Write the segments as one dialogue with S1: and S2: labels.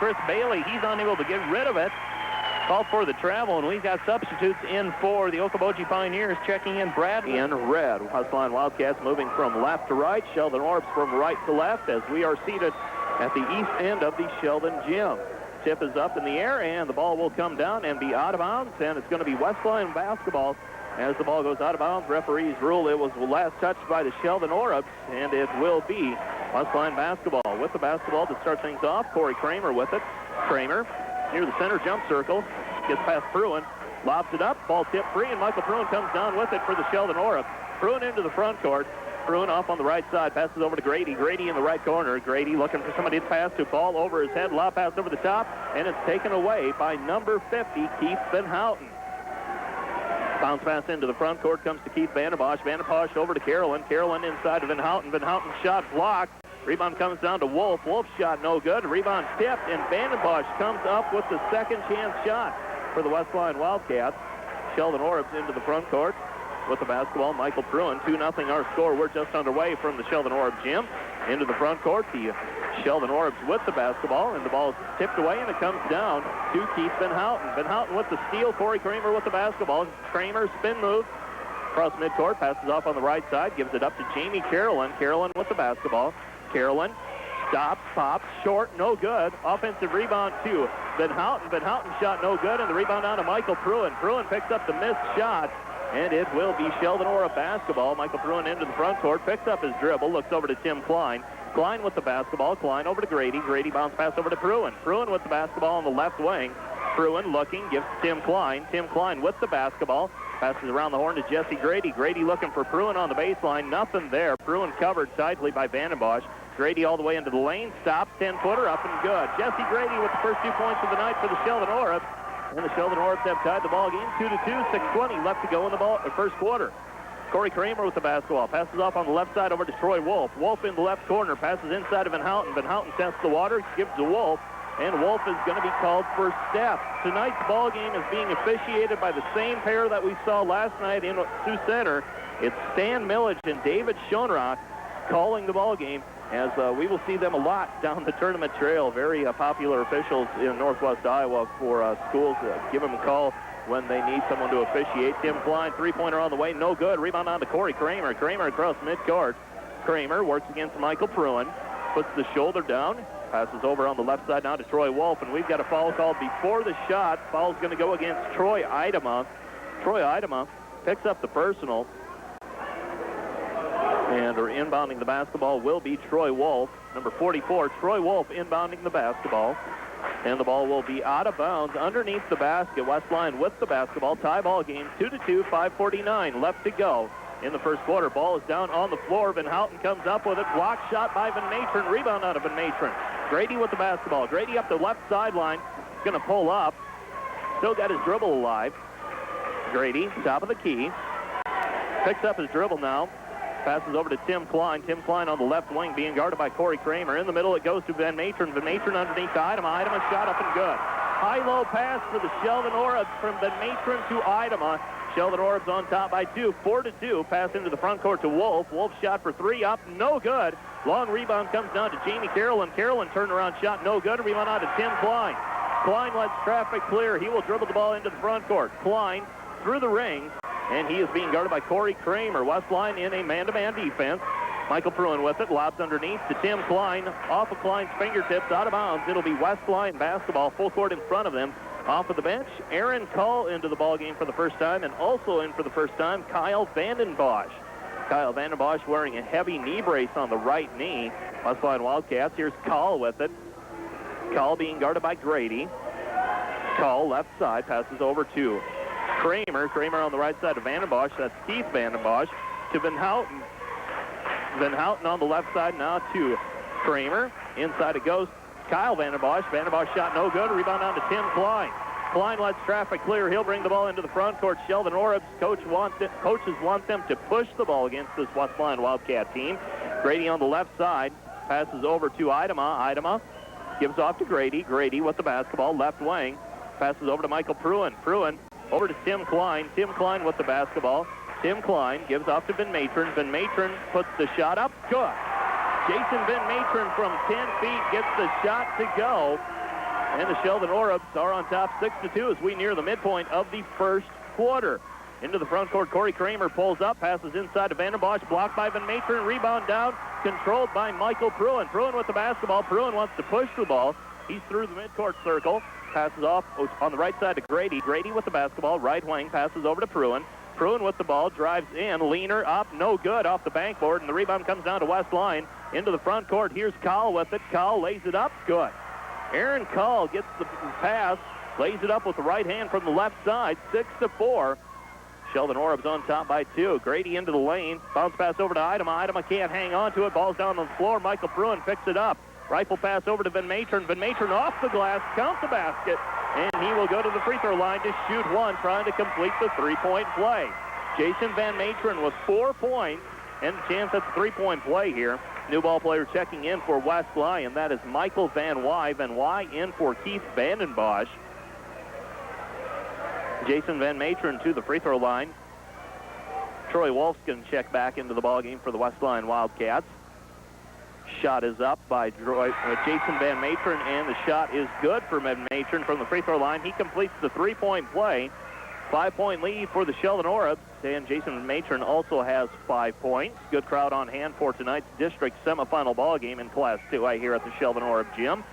S1: Chris Bailey. He's unable to get rid of it. Called for the travel, and we've got substitutes in for the Okoboji Pioneers. Checking in Bradley in red. Westline Wildcats moving from left to right. Sheldon Orbs from right to left as we are seated at the east end of the Sheldon gym. Tip is up in the air, and the ball will come down and be out of bounds, and it's going to be Westline basketball. As the ball goes out of bounds, referees rule it was last touched by the Sheldon Orbs, and it will be Westline basketball. With the basketball to start things off, Corey Kramer with it. Kramer near the center jump circle, gets past Pruin, lobs it up, ball tipped free, and Michael Pruin comes down with it for the Sheldon Orbs. Pruin into the front court. Pruin off on the right side, passes over to Grady. Grady in the right corner. Grady looking for somebody to pass to. Ball over his head, lob pass over the top, and it's taken away by number 50, Keith Van Houten. Bounce pass into the front court comes to Keith Vandenbosch. Vandenbosch over to Carolyn. Carolyn inside of Van Houten. Van Houten shot blocked. Rebound comes down to Wolf. Wolf shot no good. Rebound tipped, and Vandenbosch comes up with the second chance shot for the Westline Wildcats. Sheldon Orbs into the front court with the basketball. Michael Pruin, 2-0 our score. We're just underway from the Sheldon Orbs gym. Into the front court, the Sheldon Orbs with the basketball, and the ball is tipped away, and it comes down to Keith Van Houten. Van Houten with the steal. Corey Kramer with the basketball. Kramer spin move across midcourt, passes off on the right side, gives it up to Jamie Carolyn. Carolyn with the basketball. Carolyn stops, pops, short, no good. Offensive rebound to Van Houten. Van Houten shot no good, and the rebound down to Michael Pruin. Pruin picks up the missed shot, and it will be Sheldon Orbs basketball. Michael Pruin into the front court, picks up his dribble, looks over to Tim Klein. Klein with the basketball. Klein over to Grady. Grady bounce pass over to Pruin. Pruin with the basketball on the left wing. Pruin looking, gives to Tim Klein. Tim Klein with the basketball. Passes around the horn to Jesse Grady. Grady looking for Pruin on the baseline. Nothing there. Pruin covered tightly by Vandenbosch. Grady all the way into the lane. Stops, 10-footer, up and good. Jesse Grady with the first 2 points of the night for the Sheldon Orbs. And the Sheldon Orbs have tied the ball game 2-2, 6:20 left to go in the first quarter. Corey Kramer with the basketball. Passes off on the left side over to Troy Wolf. Wolf in the left corner. Passes inside of Van Houten. Van Houten tests the water. Gives to Wolf. And Wolf is going to be called for step. Tonight's ball game is being officiated by the same pair that we saw last night in Sioux Center. It's Stan Milledge and David Schoenrock calling the ball game, as we will see them a lot down the tournament trail. Very popular officials in Northwest Iowa for schools. Give them a call when they need someone to officiate. Tim Klein, three-pointer on the way, no good. Rebound on to Corey Kramer. Kramer across midcourt. Kramer works against Michael Pruin, puts the shoulder down, passes over on the left side now to Troy Wolf, and we've got a foul called before the shot. Foul's going to go against Troy Idema. Troy Idema picks up the personal, and inbounding the basketball will be Troy Wolf, number 44. Troy Wolf inbounding the basketball. And the ball will be out of bounds underneath the basket. Westline with the basketball. Tie ball game, 2-2, 5:49 left to go in the first quarter. Ball is down on the floor. Van Houten comes up with it. Blocked shot by Van Matron. Rebound out of Van Matron. Grady with the basketball. Grady up the left sideline. Going to pull up. Still got his dribble alive. Grady, top of the key. Picks up his dribble now. Passes over to Tim Klein. Tim Klein on the left wing being guarded by Corey Kramer. In the middle it goes to Van Matron. Van Matron underneath to Idema. Idema shot up and good. High-low pass for the Sheldon Orbs from Van Matron to Idema. Sheldon Orbs on top by 2. 4-2. Pass into the front court to Wolf. Wolf shot for 3 up. No good. Long rebound comes down to Jamie Carolyn. Carolyn turnaround shot. No good. Rebound out to Tim Klein. Klein lets traffic clear. He will dribble the ball into the front court. Klein through the ring. And he is being guarded by Corey Kramer. Westline in a man-to-man defense. Michael Pruin with it. Lobs underneath to Tim Klein. Off of Klein's fingertips. Out of bounds. It'll be Westline basketball. Full court in front of them. Off of the bench, Aaron Cull into the ball game for the first time. And also in for the first time, Kyle Vandenbosch. Kyle Vandenbosch wearing a heavy knee brace on the right knee. Westline Wildcats. Here's Cull with it. Cull being guarded by Grady. Cull left side. Passes over to Kramer. Kramer on the right side of Vandenbosch. That's Keith Vandenbosch to Van Houten. Van Houten on the left side now to Kramer. Inside it goes. Kyle Vandenbosch. Vandenbosch shot no good. Rebound on to Tim Klein. Klein lets traffic clear. He'll bring the ball into the front court. Sheldon Orbs. Coaches want them to push the ball against this Westline Wildcat team. Grady on the left side. Passes over to Idema. Idema gives off to Grady. Grady with the basketball. Left wing. Passes over to Michael Pruin. Pruin over to Tim Klein. Tim Klein with the basketball. Tim Klein gives off to Van Matron. Van Matron puts the shot up. Good. Jason Van Matron from 10 feet gets the shot to go. And the Sheldon Orbs are on top 6-2 as we near the midpoint of the first quarter. Into the front court, Corey Kramer pulls up, passes inside to Vandenbosch, blocked by Van Matern, rebound down, controlled by Michael Pruin. Pruin with the basketball. Pruin wants to push the ball. He's through the midcourt circle, passes off on the right side to Grady. Grady with the basketball, right wing, passes over to Pruin. Pruin with the ball, drives in, leaner up, no good off the backboard, and the rebound comes down to West Lyon. Into the front court, here's Call with it. Call lays it up, good. Aaron Call gets the pass, lays it up with the right hand from the left side, 6-4. Sheldon Orbs on top by 2. Grady into the lane. Bounce pass over to Idema. Idema can't hang on to it. Ball's down on the floor. Michael Pruin picks it up. Rifle pass over to Van Matern. Van Matern off the glass. Count the basket. And he will go to the free throw line to shoot one, trying to complete the three-point play. Jason Van Matern with 4 points and a chance at the three-point play here. New ball player checking in for West Lyon. That is Michael Van Wy. Van Wy in for Keith Vandenbosch. Jason Van Matern to the free throw line. Troy Wolf's going to check back into the ballgame for the West Lyon Wildcats. Shot is up by Jason Van Matern, and the shot is good for Van Matern from the free throw line. He completes the three-point play. 5-point lead for the Sheldon Orbs, and Jason Van Matern also has 5 points. Good crowd on hand for tonight's district semifinal ballgame in Class 2 here at the Sheldon Orb Gym.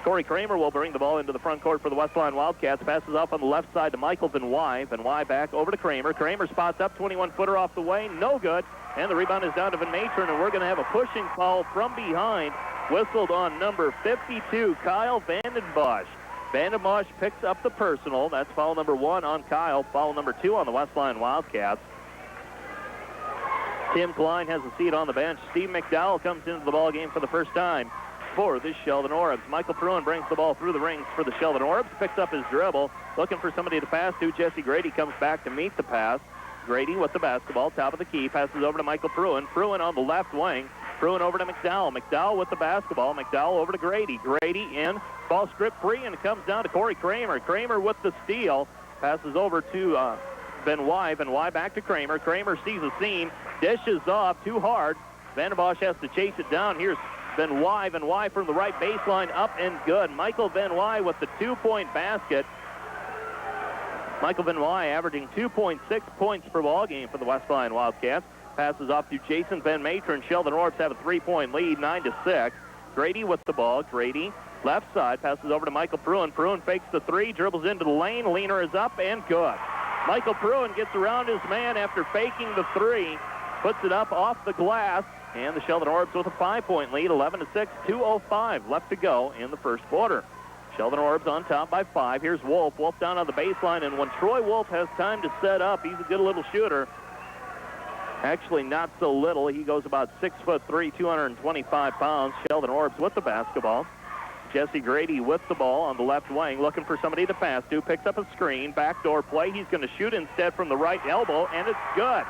S1: Corey Kramer will bring the ball into the front court for the West Lyon Wildcats. Passes off on the left side to Michael Van Wy. Van Wy back over to Kramer. Kramer spots up, 21-footer off the way, no good. And the rebound is down to Van Matern, and we're going to have a pushing foul from behind. Whistled on number 52, Kyle Vandenbosch. Vandenbosch picks up the personal. That's foul number 1 on Kyle, foul number 2 on the West Lyon Wildcats. Tim Klein has a seat on the bench. Steve McDowell comes into the ballgame for the first time for the Sheldon Orbs. Michael Pruin brings the ball through the rings for the Sheldon Orbs, picks up his dribble, looking for somebody to pass to. Jesse Grady comes back to meet the pass. Grady with the basketball, top of the key, passes over to Michael Pruin. Pruin on the left wing. Pruin over to McDowell. McDowell with the basketball. McDowell over to Grady. Grady in, ball stripped free, and it comes down to Corey Kramer. Kramer with the steal, passes over to Van Wy. Van Wy back to Kramer. Kramer sees a seam, dishes off too hard. Vandenbosch has to chase it down. Here's Van Wy. Van Wy from the right baseline, up and good. Michael Van Wy with the 2-point basket. Michael Van Wy averaging 2.6 points per ball game for the West Lyon Wildcats. Passes off to Jason Van Matern. Sheldon Orbs have a 3-point lead, 9-6. Grady with the ball. Grady left side, passes over to Michael Pruin. Pruin fakes the 3, dribbles into the lane. Leaner is up and good. Michael Pruin gets around his man after faking the 3, puts it up off the glass. And the Sheldon Orbs with a 5-point lead, 11-6, 2:05 left to go in the first quarter. Sheldon Orbs on top by 5. Here's Wolf. Wolf down on the baseline, and when Troy Wolf has time to set up, he's a good little shooter. Actually, not so little. He goes about 6'3", 225 pounds. Sheldon Orbs with the basketball. Jesse Grady with the ball on the left wing, looking for somebody to pass to. Picks up a screen, backdoor play. He's going to shoot instead from the right elbow, and it's good.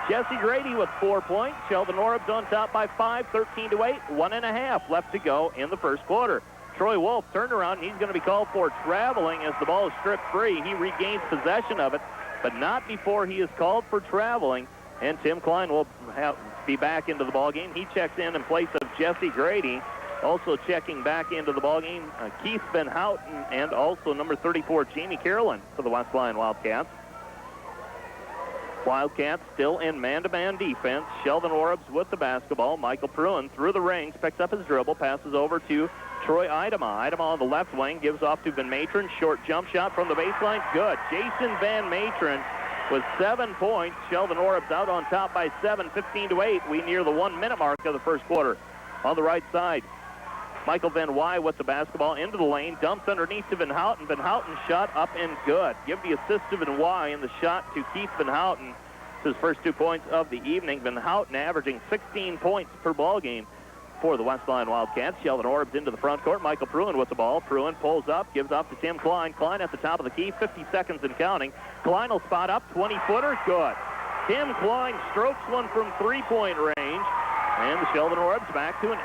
S1: Jesse Grady with 4 points. Sheldon Orbs on top by 5, 13-8, 1.5 left to go in the first quarter. Troy Wolf turned around, and he's going to be called for traveling as the ball is stripped free. He regains possession of it, but not before he is called for traveling. And Tim Klein will be back into the ballgame. He checks in place of Jesse Grady. Also checking back into the ballgame, Keith Van Houten, and also number 34, Jamie Carolyn for the West Lyon Wildcats. Wildcats still in man-to-man defense. Sheldon Orbs with the basketball. Michael Pruin through the rings, picks up his dribble, passes over to Troy Idema. Idema on the left wing, gives off to Van Matern. Short jump shot from the baseline, good. Jason Van Matern with 7 points. Sheldon Orbs out on top by 7, 15-8. We near the 1-minute mark of the first quarter. On the right side, Michael Van Wy with the basketball into the lane, dumps underneath to Van Houten. Van Houten shot up and good. Give the assist to Van Wy and the shot to Keith Van Houten. It's his first 2 points of the evening. Van Houten averaging 16 points per ball game for the West Lyon Wildcats. Sheldon Orbs into the front court. Michael Pruin with the ball. Pruin pulls up, gives off to Tim Klein. Klein at the top of the key, 50 seconds and counting. Klein will spot up, 20-footer, good. Tim Klein strokes one from 3-point range. And the Sheldon Orbs back to an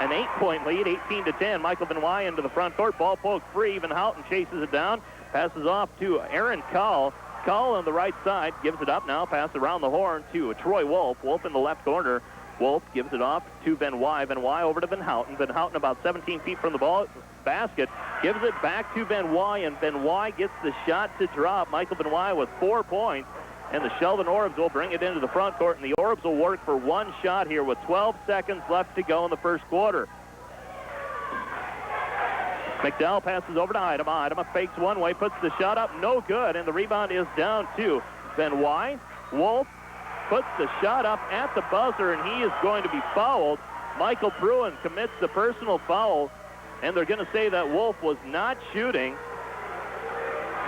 S1: 8-point lead, 18-10. Michael Van Wy into the front court. Ball poked free. Van Houten chases it down. Passes off to Aaron Call. Call on the right side. Gives it up now. Pass around the horn to Troy Wolf. Wolf in the left corner. Wolf gives it off to Benoit. Benoit over to Van Houten. Van Houten about 17 feet from the ball basket. Gives it back to Benoit, and Benoit gets the shot to drop. Michael Benoit with 4 points. And the Sheldon Orbs will bring it into the front court, and the Orbs will work for one shot here with 12 seconds left to go in the first quarter. McDowell passes over to Idema. Idema fakes one way, puts the shot up, no good, and the rebound is down to Benoit. Wolf puts the shot up at the buzzer, and he is going to be fouled. Michael Pruin commits the personal foul, and they're going to say that Wolf was not shooting.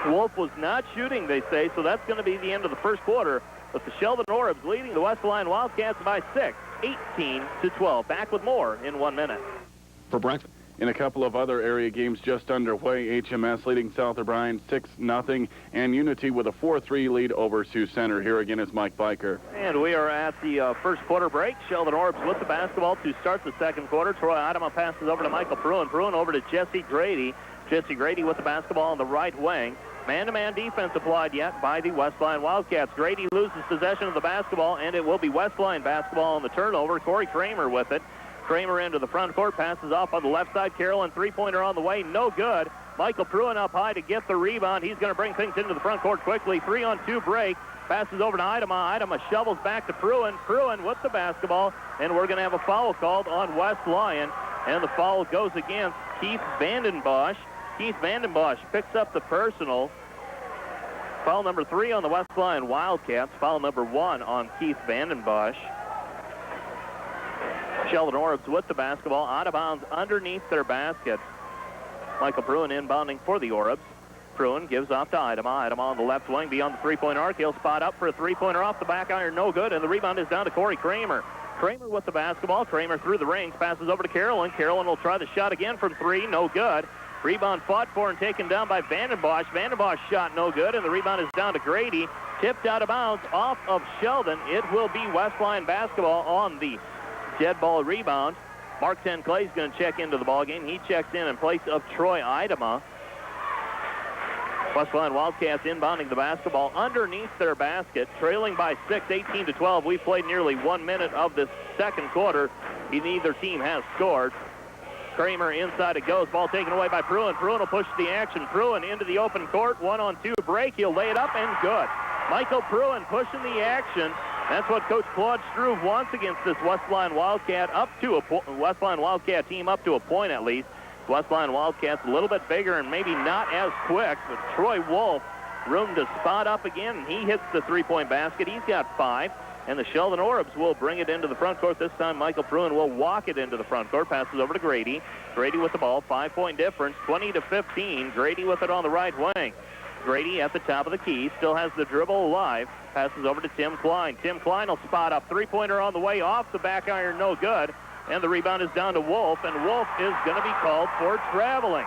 S1: Wolf was not shooting, they say, so that's going to be the end of the first quarter. But the Sheldon Orbs leading the West Lyon Wildcats by 6, 18-12. Back with more in 1 minute.
S2: For breakfast. In a couple of other area games just underway, HMS leading South O'Brien 6-0, and Unity with a 4-3 lead over Sioux Center. Here again is Mike Biker.
S1: And we are at the first quarter break. Sheldon Orbs with the basketball to start the second quarter. Troy Idema passes over to Michael Pruin. Pruin over to Jesse Grady. Jesse Grady with the basketball on the right wing. Man-to-man defense applied yet by the West Lyon Wildcats. Grady loses possession of the basketball, and it will be West Lyon basketball on the turnover. Corey Kramer with it. Kramer into the front court, passes off on the left side. Carolyn three-pointer on the way, no good. Michael Pruin up high to get the rebound. He's going to bring things into the front court quickly. 3-on-2 break. Passes over to Idema. Idema shovels back to Pruin. Pruin with the basketball, and we're going to have a foul called on West Lyon. And the foul goes against Keith Vandenbosch. Keith Vandenbosch picks up the personal. Foul number 3 on the West Lyon Wildcats. Foul number 1 on Keith Vandenbosch. Sheldon Orbs with the basketball, out of bounds underneath their basket. Michael Pruin inbounding for the Orbs. Pruin gives off to Idema. Idema on the left wing beyond the three-point arc. He'll spot up for a three-pointer off the back iron, no good, and the rebound is down to Corey Kramer. Kramer with the basketball. Kramer through the rings, passes over to Carolyn. Carolyn will try the shot again from 3, no good. Rebound fought for and taken down by Vandenbosch. Vandenbosch shot no good, and the rebound is down to Grady. Tipped out of bounds off of Sheldon. It will be West Lyon basketball on the dead ball rebound. Mark Tenclay is going to check into the ballgame. He checks in place of Troy Idema. West Lyon Wildcats inbounding the basketball underneath their basket, trailing by 6, 18-12. We've played nearly 1 minute of this second quarter. Neither team has scored. Kramer inside it goes. Ball taken away by Pruin. Pruin will push the action. Pruin into the open court. 1-on-2 break. He'll lay it up and good. Michael Pruin pushing the action. That's what Coach Claude Struve wants against this West Lyon Wildcat West Lyon Wildcat team up to a point at least. West Lyon Wildcats a little bit bigger and maybe not as quick, but Troy Wolf room to spot up again, and he hits the three-point basket. He's got 5, and the Sheldon Orbs will bring it into the front court. This time Michael Pruin will walk it into the front court, passes over to Grady. Grady with the ball, 5-point difference, 20-15. Grady with it on the right wing. Grady at the top of the key, still has the dribble alive, passes over to Tim Klein. Tim Klein will spot up, three-pointer on the way, off the back iron, no good. And the rebound is down to Wolf, and Wolf is going to be called for traveling.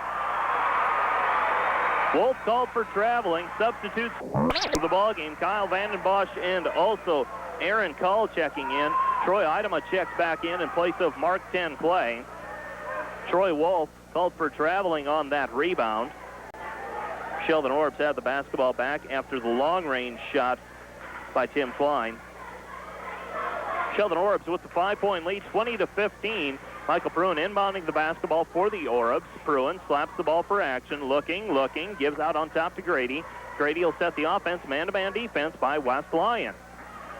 S1: Wolf called for traveling. Substitutes for the ballgame. Kyle Vandenbosch and also Aaron Call checking in. Troy Idema checks back in place of Mark Tenclay. Troy Wolf called for traveling on that rebound. Sheldon Orbs had the basketball back after the long-range shot by Tim Klein. Sheldon Orbs with the 5-point lead, 20-15. Michael Pruin inbounding the basketball for the Orbs. Pruin slaps the ball for action, looking, gives out on top to Grady. Grady will set the offense, man-to-man defense by West Lyon.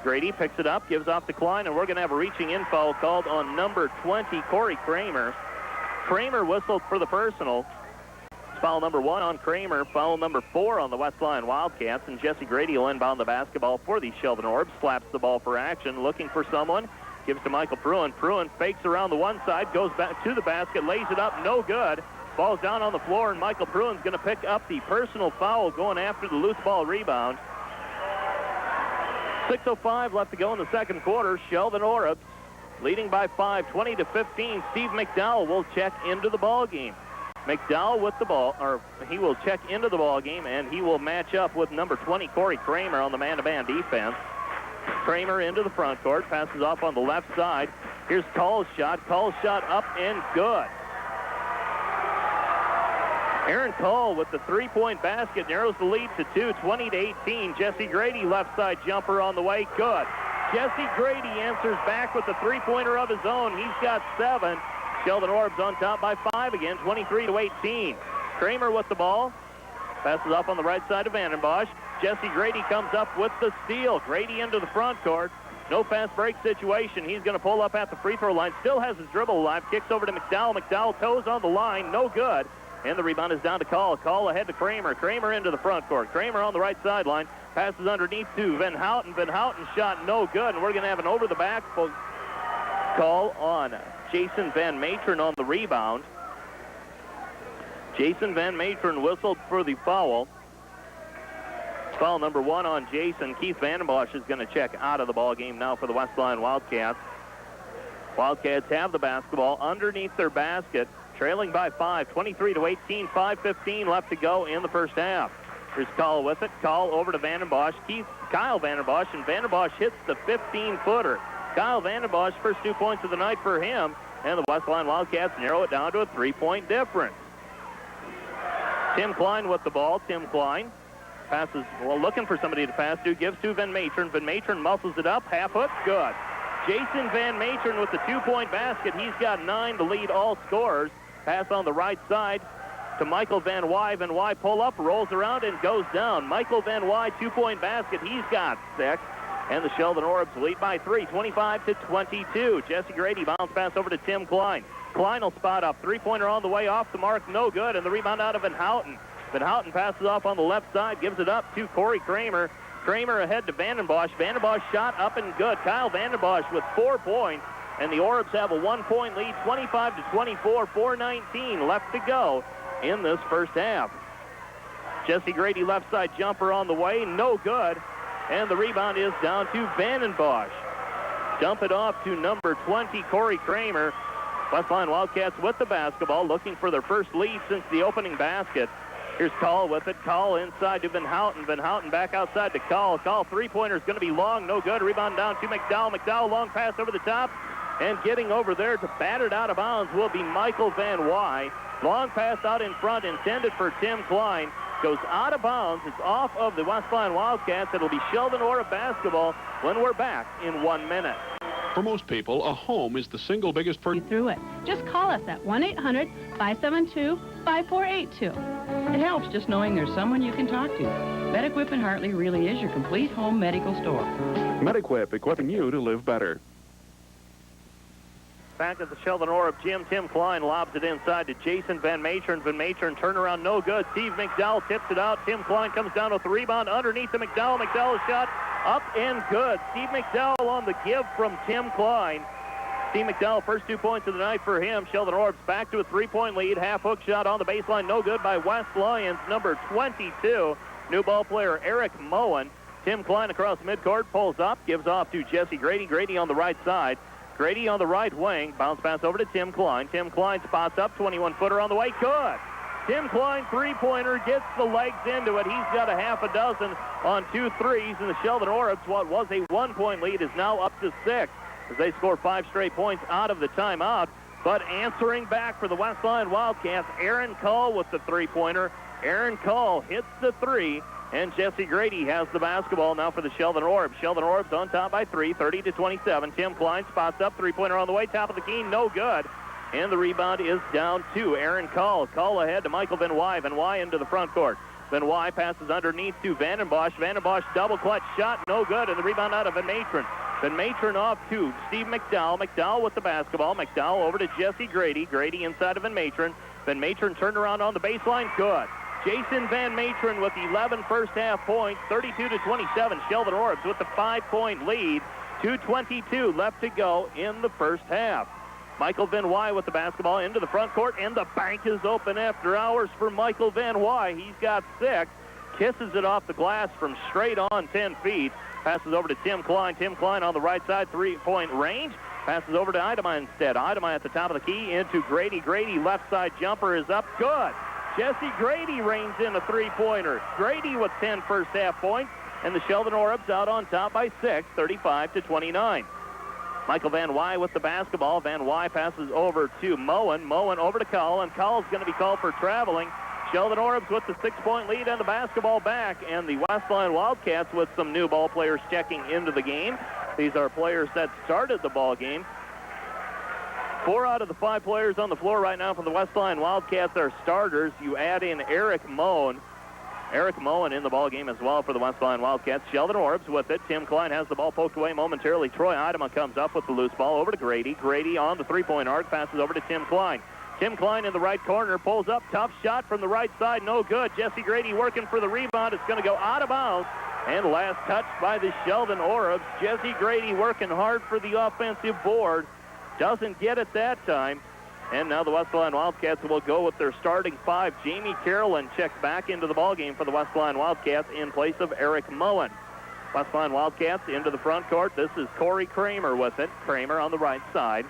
S1: Grady picks it up, gives off to Klein, and we're going to have a reaching-in foul called on number 20, Corey Kramer. Kramer whistled for the personal. Foul number 1 on Kramer, foul number 4 on the West Lyon Wildcats, and Jesse Grady will inbound the basketball for the Sheldon Orbs, slaps the ball for action, looking for someone, gives to Michael Pruin. Pruin fakes around the one side, goes back to the basket, lays it up, no good. Ball's down on the floor, and Michael Pruin's going to pick up the personal foul going after the loose ball rebound. 6:05 left to go in the second quarter. Sheldon Orbs leading by 5, 20-15. Steve McDowell will check into the ball game. McDowell with the ball, or he will check into the ball game, and he will match up with number 20, Corey Kramer, on the man-to-man defense. Kramer into the front court, passes off on the left side. Here's Call's shot. Call's shot up and good. Aaron Call with the three-point basket narrows the lead to 2, 20-18. Jesse Grady left side jumper on the way, good. Jesse Grady answers back with the three-pointer of his own. He's got 7. Sheldon Orbs on top by 5 again, 23-18. Kramer with the ball. Passes up on the right side of Vandenbosch. Jesse Grady comes up with the steal. Grady into the front court. No fast break situation. He's going to pull up at the free throw line. Still has his dribble alive. Kicks over to McDowell. McDowell toes on the line. No good. And the rebound is down to Call. Call ahead to Kramer. Kramer into the front court. Kramer on the right sideline. Passes underneath to Van Houten. Van Houten shot no good. And we're going to have an over-the-back call on Jason Van Matern on the rebound. Jason Van Matern whistled for the foul. Foul number 1 on Jason. Keith Vandenbosch is going to check out of the ball game now for the West Lyon Wildcats. Wildcats have the basketball underneath their basket, trailing by 5, 23-18, 5:15 left to go in the first half. Here's Call with it. Call over to Vandenbosch. Kyle Vandenbosch, and Vandenbosch hits the 15-footer. Kyle Vandenbosch, first 2 points of the night for him, and the West Lyon Wildcats narrow it down to a 3-point difference. Tim Klein with the ball. Tim Klein passes, looking for somebody to pass to, gives to Van Matern. Van Matern muscles it up, half hook, good. Jason Van Matern with the 2-point basket. He's got 9 to lead all scorers. Pass on the right side to Michael Van Wy. Van Wy pull up, rolls around, and goes down. Michael Van Wy, 2-point basket. He's got 6. And the Sheldon Orbs lead by 3, 25-22. Jesse Grady bounce pass over to Tim Klein. Klein will spot up. 3-pointer on the way, off the mark, no good. And the rebound out of Van Houten. Van Houten passes off on the left side, gives it up to Corey Kramer. Kramer ahead to Vandenbosch. Vandenbosch shot up and good. Kyle Vandenbosch with 4 points. And the Orbs have a 1-point lead, 25-24, 4:19 left to go in this first half. Jesse Grady left side jumper on the way, no good. And the rebound is down to Vandenbosch. Dump it off to number 20, Corey Kramer. West Lyon Wildcats with the basketball, looking for their first lead since the opening basket. Here's Call with it. Call inside to Van Houten. Van Houten back outside to Call. Call, three-pointer is going to be long, no good. Rebound down to McDowell. McDowell, long pass over the top. And getting over there to bat it out of bounds will be Michael Van Wy. Long pass out in front, intended for Tim Klein. Goes out of bounds. It's off of the West Lyon Wildcats. It'll be Sheldon Orb basketball when we're back in 1 minute.
S3: For most people, a home is the single biggest purchase.
S4: Through it. Just call us at 1-800-572-5482.
S5: It helps just knowing there's someone you can talk to. Med-Equip in Hartley really is your complete home medical store.
S3: Med-Equip, equipping you to live better.
S1: Back at the Sheldon Orb gym, Tim Klein lobs it inside to Jason Van Matern. Van Matern turnaround, no good. Steve McDowell tips it out. Tim Klein comes down with the rebound underneath to McDowell. McDowell's shot up and good. Steve McDowell on the give from Tim Klein. Steve McDowell, first 2 points of the night for him. Sheldon Orbs back to a 3-point lead. Half hook shot on the baseline, no good by West Lyons, number 22. New ball player Eric Moen. Tim Klein across midcourt, pulls up, gives off to Jesse Grady. Grady on the right side. Grady on the right wing. Bounce pass over to Tim Klein. Tim Klein spots up, 21-footer on the way. Good. Tim Klein, three-pointer, gets the legs into it. He's got a half a dozen on 2 threes, and the Sheldon Orbs, what was a 1-point lead, is now up to 6 as they score 5 straight points out of the timeout. But answering back for the West Lyon Wildcats, Aaron Call with the three-pointer. Aaron Call hits the 3, and Jesse Grady has the basketball now for the Sheldon Orbs. Sheldon Orbs on top by 3, 30-27. Tim Klein spots up, three-pointer on the way, top of the key, no good. And the rebound is down to Aaron Call. Call ahead to Michael Van Wy. Van Wy into the front court. Van Wy passes underneath to Vandenbosch. Vandenbosch double clutch shot, no good, and the rebound out of Van Matern. Van Matern off to Steve McDowell. McDowell with the basketball. McDowell over to Jesse Grady. Grady inside of Van Matern. Van Matern turned around on the baseline, good. Jason Van Matern with 11 first-half points, 32-27. Sheldon Orbs with the 5-point lead, 2:22 left to go in the first half. Michael Van Wy with the basketball into the front court, and the bank is open after hours for Michael Van Wy. He's got 6, kisses it off the glass from straight on 10 feet. Passes over to Tim Klein. Tim Klein on the right side, 3-point range. Passes over to Idema instead. Idema at the top of the key into Grady. Grady left side jumper is up, good. Jesse Grady reigns in a 3-pointer. Grady with 10 first-half points, and the Sheldon Orbs out on top by 6, 35-29. Michael Van Wy with the basketball. Van Wy passes over to Moen. Moen over to Call, and Call's going to be called for traveling. Sheldon Orbs with the 6-point lead and the basketball back, and the West Lyon Wildcats with some new ball players checking into the game. These are players that started the ball game. 4 out of the 5 players on the floor right now for the West Lyon Wildcats are starters. You add in Eric Moen. Eric Moen in the ball game as well for the West Lyon Wildcats. Sheldon Orbs with it. Tim Klein has the ball poked away momentarily. Troy Idema comes up with the loose ball over to Grady. Grady on the three-point arc, passes over to Tim Klein. Tim Klein in the right corner, pulls up, tough shot from the right side, no good. Jesse Grady working for the rebound. It's going to go out of bounds. And last touch by the Sheldon Orbs. Jesse Grady working hard for the offensive board. Doesn't get it that time. And now the West Lyon Wildcats will go with their starting 5. Jamie Carolyn checks back into the ballgame for the West Lyon Wildcats in place of Eric Moen. West Lyon Wildcats into the front court. This is Corey Kramer with it. Kramer on the right side.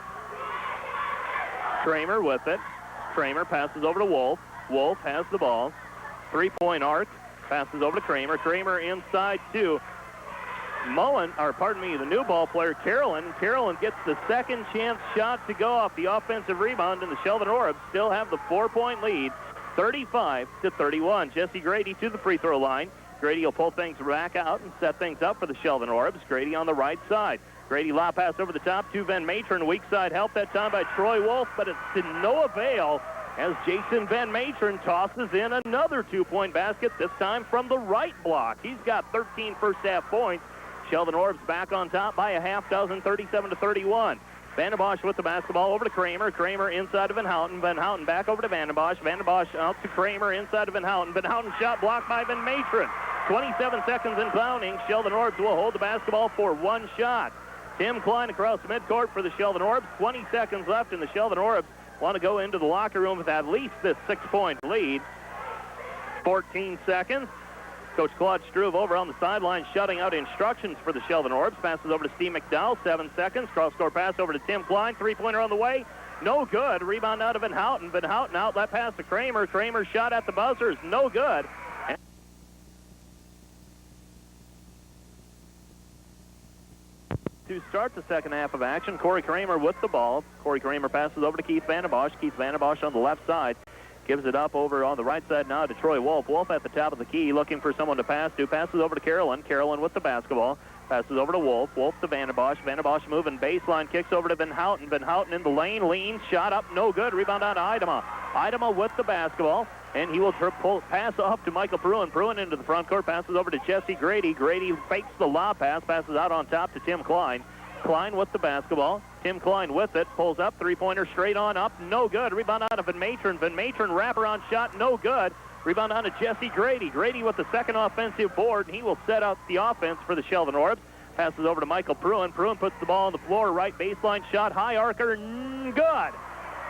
S1: Kramer with it. Kramer passes over to Wolf. Wolf has the ball. Three-point arc. Passes over to Kramer. Kramer inside to the new ball player, Carolyn. Carolyn gets the second chance shot to go off the offensive rebound, and the Sheldon Orbs still have the 4-point lead, 35-31. Jesse Grady to the free throw line. Grady will pull things back out and set things up for the Sheldon Orbs. Grady on the right side. Grady lob pass over the top to Van Matron. Weak side help that time by Troy Wolf, but it's to no avail as Jason Van Matron tosses in another 2-point basket, this time from the right block. He's got 13 first-half points. Sheldon Orbs back on top by a half dozen, 37-31. Vandenbosch with the basketball over to Kramer. Kramer inside to Van Houten. Van Houten back over to Vandenbosch. Vandenbosch out to Kramer inside to Van Houten. Van Houten shot blocked by Van Matron. 27 seconds and counting. Sheldon Orbs will hold the basketball for one shot. Tim Klein across midcourt for the Sheldon Orbs. 20 seconds left, and the Sheldon Orbs want to go into the locker room with at least this 6-point lead. 14 seconds. Coach Claude Struve over on the sideline shutting out instructions for the Sheldon Orbs. Passes over to Steve McDowell, 7 seconds. Cross-court pass over to Tim Klein. Three-pointer on the way. No good. Rebound out of Van Houten. Van Houten outlet pass to Kramer. Kramer shot at the buzzer is no good. To start the second half of action, Corey Kramer with the ball. Corey Kramer passes over to Keith Vandenbosch. Keith Vandenbosch on the left side. Gives it up over on the right side now to Troy Wolf. Wolf at the top of the key looking for someone to pass to. Passes over to Carolyn. Carolyn with the basketball. Passes over to Wolf. Wolf to Vandenbosch. Vandenbosch moving baseline. Kicks over to Van Houten. Van Houten in the lane. Leans. Shot up. No good. Rebound on to Idema. Idema with the basketball. And he will pass off to Michael Pruin. Pruin into the front court. Passes over to Jesse Grady. Grady fakes the lob pass. Passes out on top to Tim Klein. Klein with the basketball. Tim Klein with it. Pulls up. Three-pointer straight on up. No good. Rebound out of Van Matron. Van Matron wraparound shot. No good. Rebound on to Jesse Grady. Grady with the second offensive board. And he will set out the offense for the Sheldon Orbs. Passes over to Michael Pruin. Pruin puts the ball on the floor. Right baseline shot. High arcer. Good.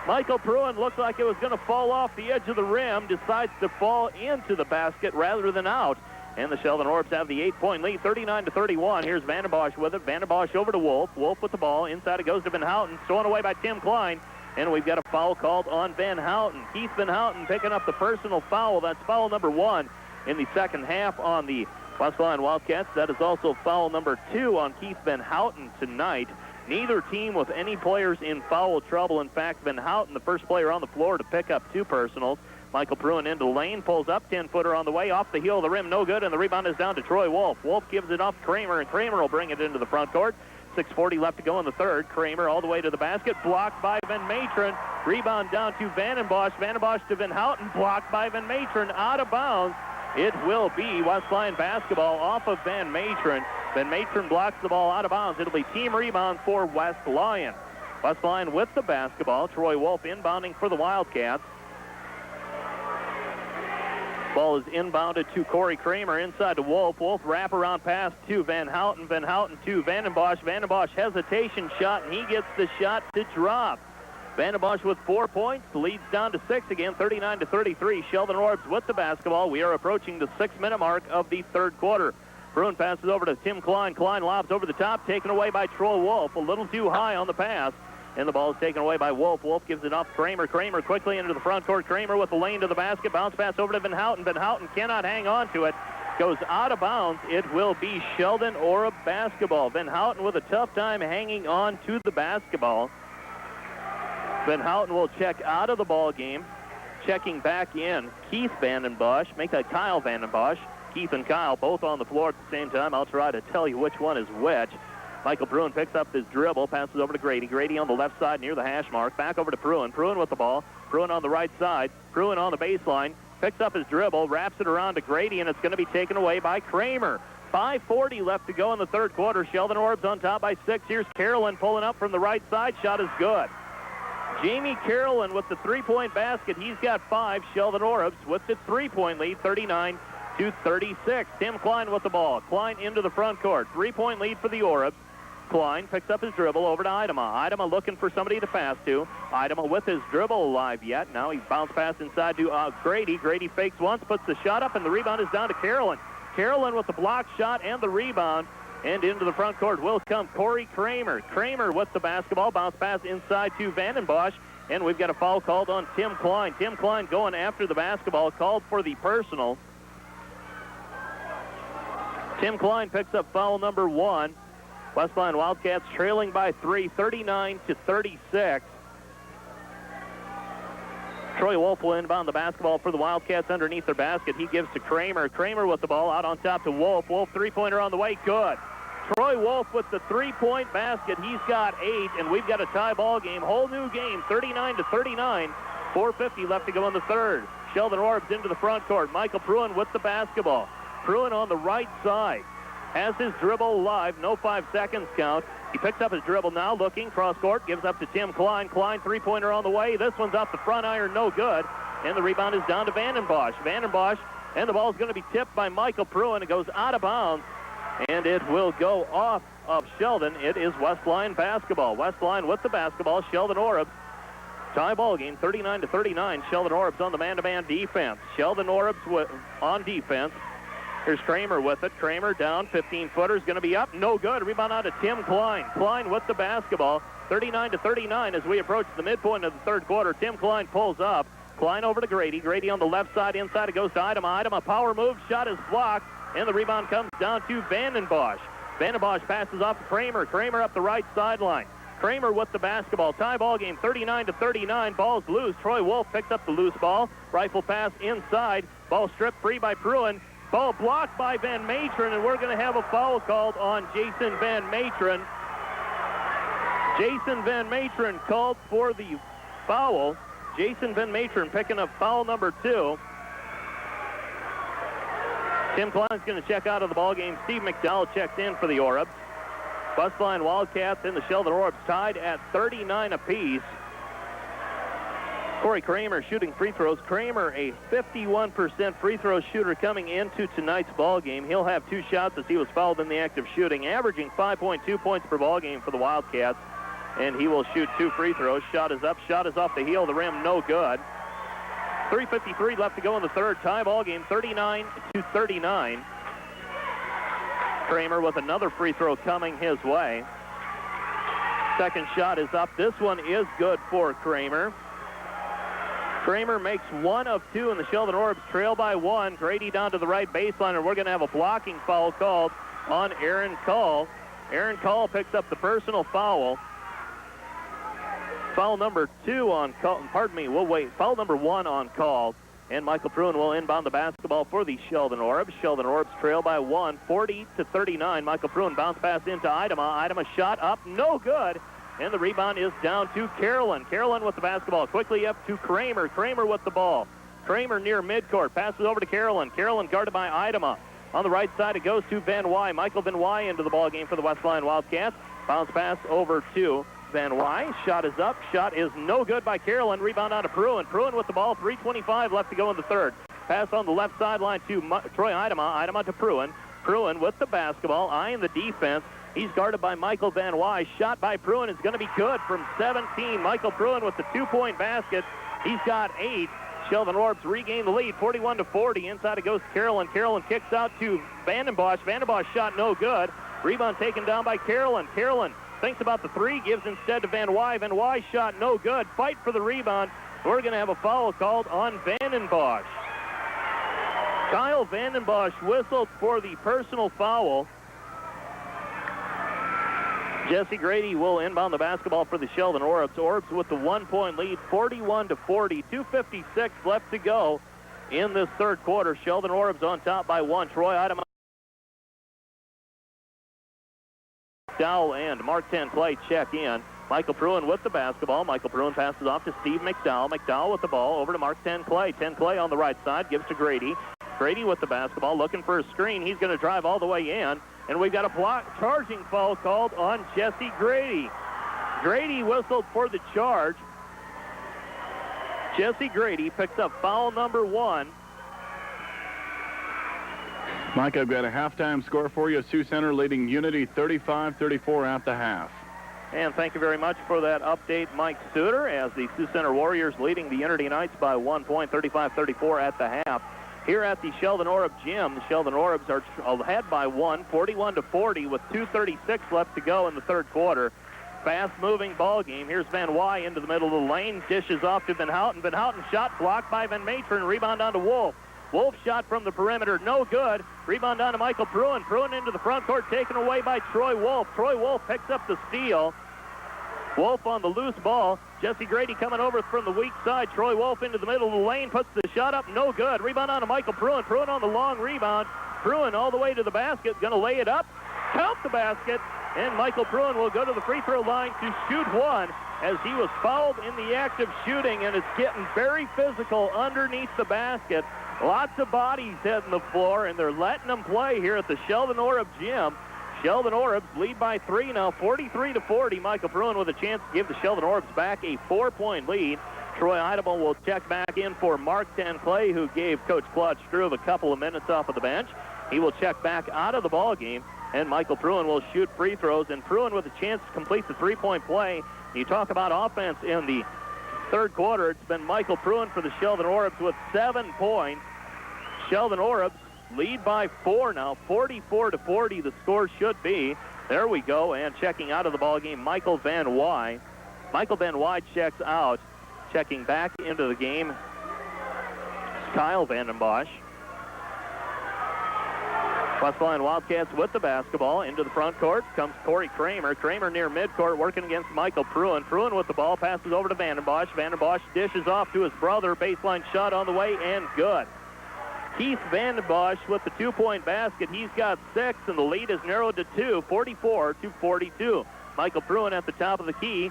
S1: Michael Pruin looked like it was going to fall off the edge of the rim. Decides to fall into the basket rather than out. And the Sheldon Orbs have the 8-point lead, 39-31. Here's Vandenbosch with it. Vandenbosch over to Wolf. Wolf with the ball. Inside it goes to Van Houten. Stolen away by Tim Klein. And we've got a foul called on Van Houten. Keith Van Houten picking up the personal foul. That's foul number 1 in the second half on the West Lyon Wildcats. That is also foul number 2 on Keith Van Houten tonight. Neither team with any players in foul trouble. In fact, Van Houten, the first player on the floor to pick up 2 personals. Michael Pruin into the lane, pulls up, 10-footer on the way, off the heel of the rim, no good, and the rebound is down to Troy Wolf. Wolf gives it off to Kramer, and Kramer will bring it into the front court. 6:40 left to go in the third. Kramer all the way to the basket, blocked by Van Matron. Rebound down to Vandenbosch. Vandenbosch to Van Houten, blocked by Van Matron, out of bounds. It will be West Lyon basketball off of Van Matron. Van Matron blocks the ball out of bounds. It'll be team rebound for West Lyon. West Lyon with the basketball. Troy Wolf inbounding for the Wildcats. Ball is inbounded to Corey Kramer inside to Wolf. Wolf wraparound pass to Van Houten. Van Houten to Vandenbosch. Vandenbosch hesitation shot, and he gets the shot to drop. Vandenbosch with 4 points, leads down to 6 again, 39-33. Sheldon Orbs with the basketball. We are approaching the 6-minute mark of the third quarter. Bruin passes over to Tim Klein. Klein lobs over the top, taken away by Troy Wolf. A little too high on the pass. And the ball is taken away by Wolf. Wolf gives it off Kramer. Kramer quickly into the front court. Kramer with the lane to the basket. Bounce pass over to Van Houten. Van Houten cannot hang on to it. Goes out of bounds. It will be Sheldon Orb basketball. Van Houten with a tough time hanging on to the basketball. Van Houten will check out of the ball game. Checking back in, Keith Vandenbosch. Make that Kyle Vandenbosch. Keith and Kyle both on the floor at the same time. I'll try to tell you which one is which. Michael Pruin picks up his dribble, passes over to Grady. Grady on the left side near the hash mark. Back over to Pruin. Pruin with the ball. Pruin on the right side. Pruin on the baseline. Picks up his dribble, wraps it around to Grady, and it's going to be taken away by Kramer. 5:40 left to go in the third quarter. Sheldon Orbs on top by 6. Here's Carolyn pulling up from the right side. Shot is good. Jamie Carolyn with the three-point basket. He's got 5. Sheldon Orbs with the three-point lead, 39-36. Tim Klein with the ball. Klein into the front court. Three-point lead for the Orbs. Klein picks up his dribble over to Idema. Idema looking for somebody to pass to. Idema with his dribble alive yet. Now he bounce pass inside to Grady. Grady fakes once, puts the shot up, and the rebound is down to Carolyn. Carolyn with the block shot and the rebound. And into the front court will come Corey Kramer. Kramer with the basketball. Bounce pass inside to Vandenbosch. And we've got a foul called on Tim Klein. Tim Klein going after the basketball, called for the personal. Tim Klein picks up foul number 1. Westline Wildcats trailing by 3, 39-36. Troy Wolf will inbound the basketball for the Wildcats underneath their basket. He gives to Kramer. Kramer with the ball out on top to Wolf. Wolf three-pointer on the way. Good. Troy Wolf with the three-point basket. He's got 8, and we've got a tie ball game. Whole new game, 39-39. 4:50 left to go in the third. Sheldon Orbs into the front court. Michael Pruin with the basketball. Pruin on the right side. Has his dribble live, no 5 seconds count. He picks up his dribble now, looking, cross court, gives up to Tim Klein. Klein, three-pointer on the way. This one's off the front iron, no good. And the rebound is down to Vandenbosch. Vandenbosch, and the ball's going to be tipped by Michael Pruin. It goes out of bounds, and it will go off of Sheldon. It is Westline basketball. Westline with the basketball. Sheldon Orbs. Tie ball game, 39-39. Sheldon Orbs on the man-to-man defense. Sheldon Orbs on defense. Here's Kramer with it. Kramer down, 15-footer is going to be up. No good. Rebound out to Tim Klein. Klein with the basketball. 39-39 as we approach the midpoint of the third quarter. Tim Klein pulls up. Klein over to Grady. Grady on the left side. Inside it goes to Idema. Idema power move. Shot is blocked. And the rebound comes down to Vandenbosch. Vandenbosch passes off to Kramer. Kramer up the right sideline. Kramer with the basketball. Tie ball game, 39-39. Ball's loose. Troy Wolf picks up the loose ball. Rifle pass inside. Ball stripped free by Pruin. Ball blocked by Van Matron, and we're going to have a foul called on Jason Van Matron. Jason Van Matron called for the foul. Jason Van Matron picking up foul number 2. Tim Klein's going to check out of the ball game. Steve McDowell checks in for the Orbs. Westline Wildcats and the Sheldon Orbs tied at 39 apiece. Corey Kramer shooting free throws. Kramer, a 51% free throw shooter coming into tonight's ball game. He'll have 2 shots as he was fouled in the act of shooting, averaging 5.2 points per ball game for the Wildcats. And he will shoot 2 free throws. Shot is up. Shot is off the heel of the rim. No good. 3:53 left to go in the third. Tie ball game, 39-39. Kramer with another free throw coming his way. Second shot is up. This one is good for Kramer. Kramer makes 1 of 2, and the Sheldon Orbs trail by 1. Grady down to the right baseline, and we're going to have a blocking foul called on Aaron Call. Aaron Call picks up the personal foul. Foul number 2 on Call. Pardon me, we'll wait. Foul number 1 on Call. And Michael Pruin will inbound the basketball for the Sheldon Orbs. Sheldon Orbs trail by 1, 40-39. Michael Pruin bounce pass into Idema. Idema shot up, no good. And the rebound is down to Carolyn. Carolyn with the basketball. Quickly up to Kramer. Kramer with the ball. Kramer near midcourt. Passes over to Carolyn. Carolyn guarded by Idema. On the right side, it goes to Van Wy. Michael Van Wy into the ball game for the Westline Wildcats. Bounce pass over to Van Wy. Shot is up. Shot is no good by Carolyn. Rebound out to Pruin. Pruin with the ball. 3:25 left to go in the third. Pass on the left sideline to Troy Idema. Idema to Pruin. Pruin with the basketball. Eyeing the defense. He's guarded by Michael Van Wy. Shot by Pruin is going to be good from 17. Michael Pruin with the 2-point basket. He's got 8. Sheldon Orbs regain the lead, 41-40. Inside it goes to Carolyn. Carolyn kicks out to Vandenbosch. Vandenbosch shot no good. Rebound taken down by Carolyn. Carolyn thinks about the 3, gives instead to Van Wy. Van Wy shot no good. Fight for the rebound. We're going to have a foul called on Vandenbosch. Kyle Vandenbosch whistled for the personal foul. Jesse Grady will inbound the basketball for the Sheldon Orbs. Orbs with the 1-point lead, 41-40. 2:56 left to go in this third quarter. Sheldon Orbs on top by 1. Troy Idema McDowell and Mark 10 Clay check in. Michael Pruin with the basketball. Michael Pruin passes off to Steve McDowell. McDowell with the ball over to Mark 10 Clay. 10 Clay on the right side gives to Grady. Grady with the basketball looking for a screen. He's going to drive all the way in. And we've got a charging foul called on Jesse Grady. Grady whistled for the charge. Jesse Grady picks up foul number 1.
S2: Mike, I've got a halftime score for you. Sioux Center leading Unity 35-34 at the half.
S1: And thank you very much for that update, Mike Suter, as the Sioux Center Warriors leading the Unity Knights by 1 point, 35-34 at the half. Here at the Sheldon Orb Gym, the Sheldon Orbs are ahead by 1, 41-40, with 2:36 left to go in the third quarter. Fast-moving ball game. Here's Van Wy into the middle of the lane. Dishes off to Van Houten. Van Houten shot blocked by Van Matron. Rebound on to Wolf. Wolf shot from the perimeter. No good. Rebound on to Michael Pruin. Pruin into the front court, taken away by Troy Wolf. Troy Wolf picks up the steal. Wolf on the loose ball. Jesse Grady coming over from the weak side. Troy Wolf into the middle of the lane. Puts the shot up. No good. Rebound on to Michael Pruin. Pruin on the long rebound. Pruin all the way to the basket. Going to lay it up. Count the basket. And Michael Pruin will go to the free throw line to shoot one as he was fouled in the act of shooting, and it's getting very physical underneath the basket. Lots of bodies hitting the floor, and they're letting them play here at the Sheldon Orb Gym. Sheldon Orbs lead by 3 now, 43-40. Michael Pruin with a chance to give the Sheldon Orbs back a 4-point lead. Troy Idable will check back in for Mark 10 Clay, who gave Coach Claude Struve a couple of minutes off of the bench. He will check back out of the ball game, and Michael Pruin will shoot free throws. And Pruin with a chance to complete the three-point play. You talk about offense in the third quarter. It's been Michael Pruin for the Sheldon Orbs with 7 points. Sheldon Orbs lead by 4 now, 44-40 the score should be. There we go, and checking out of the ball game, Michael Van Wy. Michael Van Wy checks out. Checking back into the game, Kyle Vandenbosch. West Lyon Wildcats with the basketball. Into the front court comes Corey Kramer. Kramer near midcourt working against Michael Pruin. Pruin with the ball passes over to Vandenbosch. Vandenbosch dishes off to his brother. Baseline shot on the way and good. Keith Vandenbosch with the 2-point basket. He's got 6, and the lead is narrowed to 2, 44-42. Michael Pruin at the top of the key.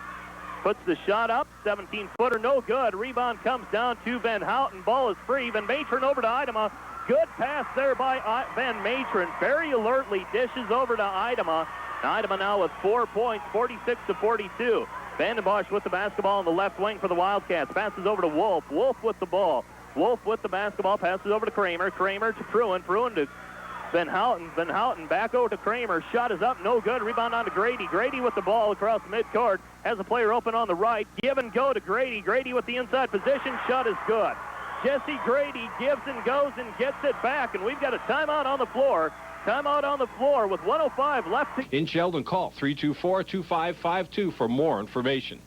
S1: Puts the shot up, 17-footer, no good. Rebound comes down to Van Houten. Ball is free. Van Matron over to Idema. Good pass there by Van Matron. Very alertly dishes over to Idema. Idema now with 4 points, 46-42. Vandenbosch with the basketball on the left wing for the Wildcats. Passes over to Wolf. Wolf with the ball. Wolf with the basketball, passes over to Kramer. Kramer to Pruin. Pruin to Van Houten. Van Houten back over to Kramer. Shot is up, no good. Rebound on to Grady. Grady with the ball across midcourt. Has a player open on the right. Give and go to Grady. Grady with the inside position. Shot is good. Jesse Grady gives and goes and gets it back. And we've got a timeout on the floor. Timeout on the floor with 1:05 left to...
S3: In Sheldon, call 324-2552 for more information.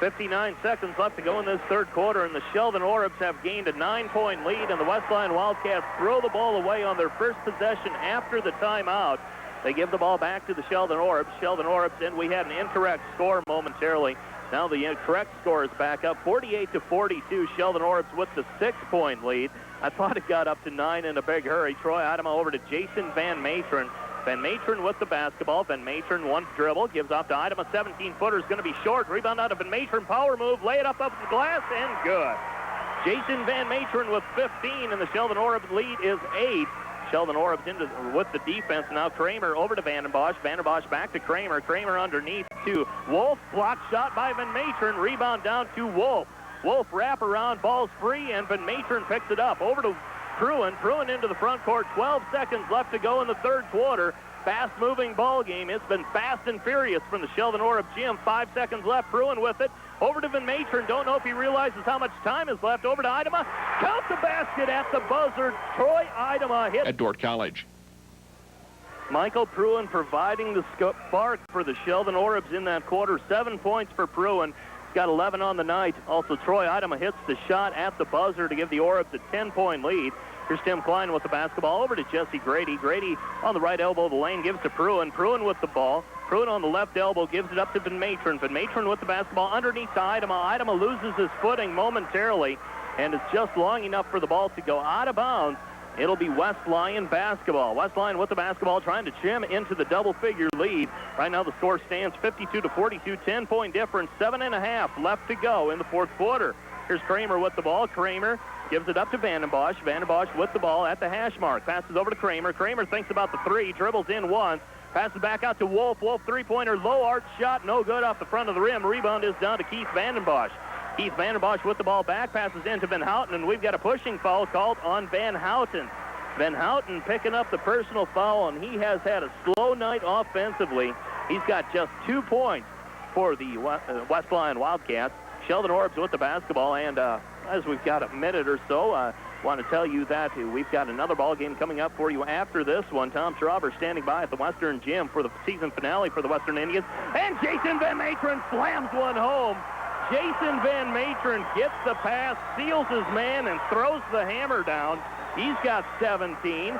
S1: 59 seconds left to go in this third quarter, and the Sheldon Orbs have gained a 9-point lead, and the West Lyon Wildcats throw the ball away on their first possession after the timeout. They give the ball back to the Sheldon Orbs. Sheldon Orbs, and we had an incorrect score momentarily. Now the correct score is back up, 48-42. Sheldon Orbs with the 6-point lead. I thought it got up to 9 in a big hurry. Troy Idema over to Jason Van Matron. Van Matron with the basketball. Van Matron one dribble, gives off to Idema. 17-footer is going to be short. Rebound out of Van Matron. Power move. Lay it up the glass and good. Jason Van Matron with 15, and the Sheldon Orbs lead is 8. Sheldon Orbs with the defense. Now Kramer over to Vandenbosch. Vandenbosch back to Kramer. Kramer underneath to Wolf. Block shot by Van Matron. Rebound down to Wolf. Wolf wrap around. Ball's free, and Van Matron picks it up. Over to Pruin. Pruin into the front court. 12 seconds left to go in the third quarter. Fast-moving ball game. It's been fast and furious from the Sheldon Orb Gym. 5 seconds left. Pruin with it. Over to Van Matron. Don't know if he realizes how much time is left. Over to Idema. Count the basket at the buzzer. Troy Idema hit.
S3: At Dordt College.
S1: Michael Pruin providing the spark for the Sheldon Orbs in that quarter. 7 points for Pruin. He's got 11 on the night. Also, Troy Idema hits the shot at the buzzer to give the Orbs a 10-point lead. Here's Tim Klein with the basketball over to Jesse Grady. Grady on the right elbow of the lane gives to Pruin. Pruin with the ball. Pruin on the left elbow gives it up to Van Matron. Van Matron with the basketball underneath to Idema. Idema loses his footing momentarily, and it's just long enough for the ball to go out of bounds. It'll be West Lyon basketball. West Lyon with the basketball, trying to chim into the double-figure lead. Right now the score stands 52-42, 10-point difference, 7.5 left to go in the fourth quarter. Here's Kramer with the ball. Kramer gives it up to Vandenbosch. Vandenbosch with the ball at the hash mark. Passes over to Kramer. Kramer thinks about the three, dribbles in once, passes back out to Wolf. Wolf three-pointer, low arch shot, no good off the front of the rim. Rebound is down to Keith Vandenbosch. Keith Vandenbosch with the ball back, passes in to Van Houten, and we've got a pushing foul called on Van Houten. Van Houten picking up the personal foul, and he has had a slow night offensively. He's got just 2 points for the West Lyon Wildcats. Sheldon Orbs with the basketball, and as we've got a minute or so, I want to tell you that we've got another ball game coming up for you after this one. Tom Trauber standing by at the Western Gym for the season finale for the Western Indians, and Jason Van Matron slams one home. Jason Van Matron gets the pass, seals his man, and throws the hammer down. He's got 17.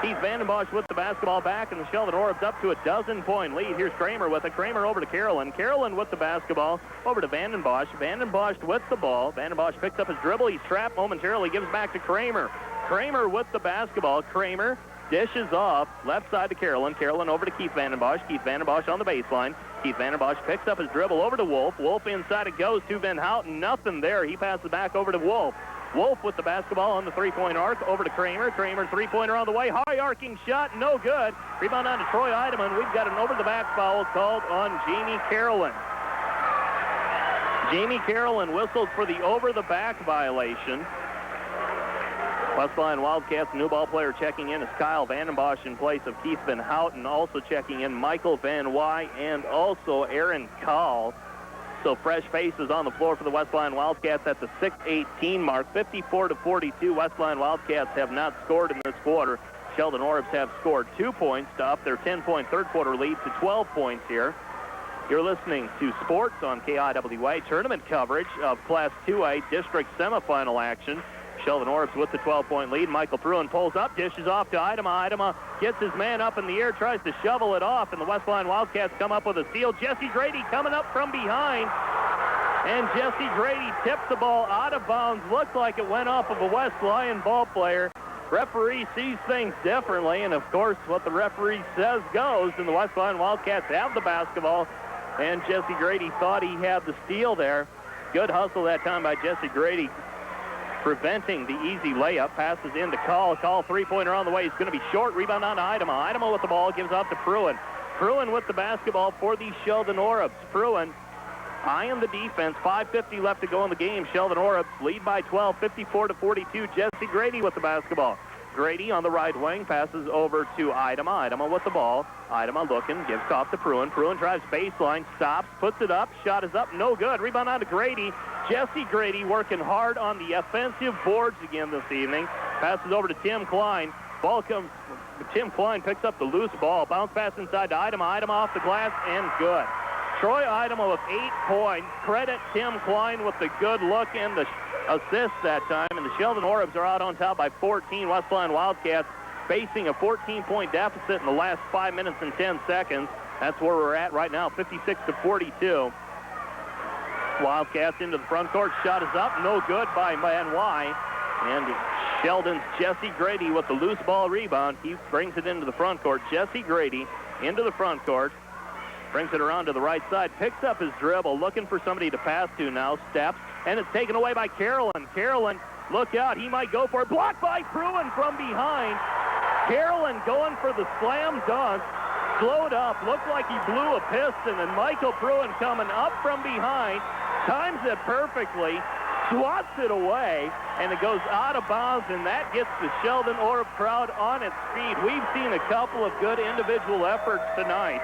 S1: Keith Vandenbosch with the basketball back, and the Sheldon Orbs up to a 12-point lead. Here's Kramer with it. Kramer over to Carolyn. Carolyn with the basketball over to Vandenbosch. Vandenbosch with the ball. Vandenbosch picks up his dribble. He's trapped momentarily. Gives back to Kramer. Kramer with the basketball. Kramer dishes off left side to Carolyn. Carolyn over to Keith Vandenbosch. Keith Vandenbosch on the baseline. Keith Vandenbosch picks up his dribble over to Wolf. Wolf inside it goes to Van Houten. Nothing there. He passes back over to Wolf. Wolf with the basketball on the three-point arc over to Kramer. Kramer three-pointer on the way. High arcing shot, no good. Rebound on to Troy Eidemann. We've got an over-the-back foul called on Jamie Carolyn. Jamie Carolyn whistled for the over-the-back violation. West Lyon Wildcats new ball player checking in is Kyle Vandenbosch in place of Keith Van Houten. Also checking in Michael Van Wy and also Aaron Call. So fresh faces on the floor for the West Lyon Wildcats at the 6:18 mark. 54-42. West Lyon Wildcats have not scored in this quarter. Sheldon Orbs have scored 2 points to up their 10-point third quarter lead to 12 points here. You're listening to Sports on KIWA. Tournament coverage of Class 2A district semifinal action. Sheldon Orbs with the 12-point lead. Michael Pruin pulls up, dishes off to Idema. Idema gets his man up in the air, tries to shovel it off, and the West Lyon Wildcats come up with a steal. Jesse Grady coming up from behind, and Jesse Grady tips the ball out of bounds. Looks like it went off of a West Lyon ball player. Referee sees things differently, and of course what the referee says goes, and the West Lyon Wildcats have the basketball, and Jesse Grady thought he had the steal there. Good hustle that time by Jesse Grady, preventing the easy layup. Passes in to Call. Call three-pointer on the way. He's going to be short. Rebound on to Idema. Idema with the ball. Gives off to Pruin. Pruin with the basketball for the Sheldon Orbs. Pruin eyeing the defense. 5:50 left to go in the game. Sheldon Orbs lead by 12, 54-42. Jesse Grady with the basketball. Grady on the right wing. Passes over to Idema. Idema with the ball. Idema looking. Gives off to Pruin. Pruin drives baseline. Stops. Puts it up. Shot is up. No good. Rebound on to Grady. Jesse Grady working hard on the offensive boards again this evening. Passes over to Tim Klein. Ball comes. Tim Klein picks up the loose ball. Bounce pass inside to Idema. Idema off the glass and good. Troy Idema with 8 points. Credit Tim Klein with the good look and the assist that time. And the Sheldon Orbs are out on top by 14. West Lyon Wildcats facing a 14-point deficit in the last 5 minutes and 10 seconds. That's where we're at right now, 56-42. Wildcats into the front court. Shot is up. No good by Van Wy. And Sheldon's Jesse Grady with the loose ball rebound. He brings it into the front court. Jesse Grady into the front court. Brings it around to the right side. Picks up his dribble. Looking for somebody to pass to now. Steps. And it's taken away by Carolyn. Carolyn, look out. He might go for it. Blocked by Pruin from behind. Carolyn going for the slam dunk. Slowed up. Looked like he blew a piston. And Michael Pruin coming up from behind. Times it perfectly, swats it away, and it goes out of bounds, and that gets the Sheldon Orb crowd on its feet. We've seen a couple of good individual efforts tonight.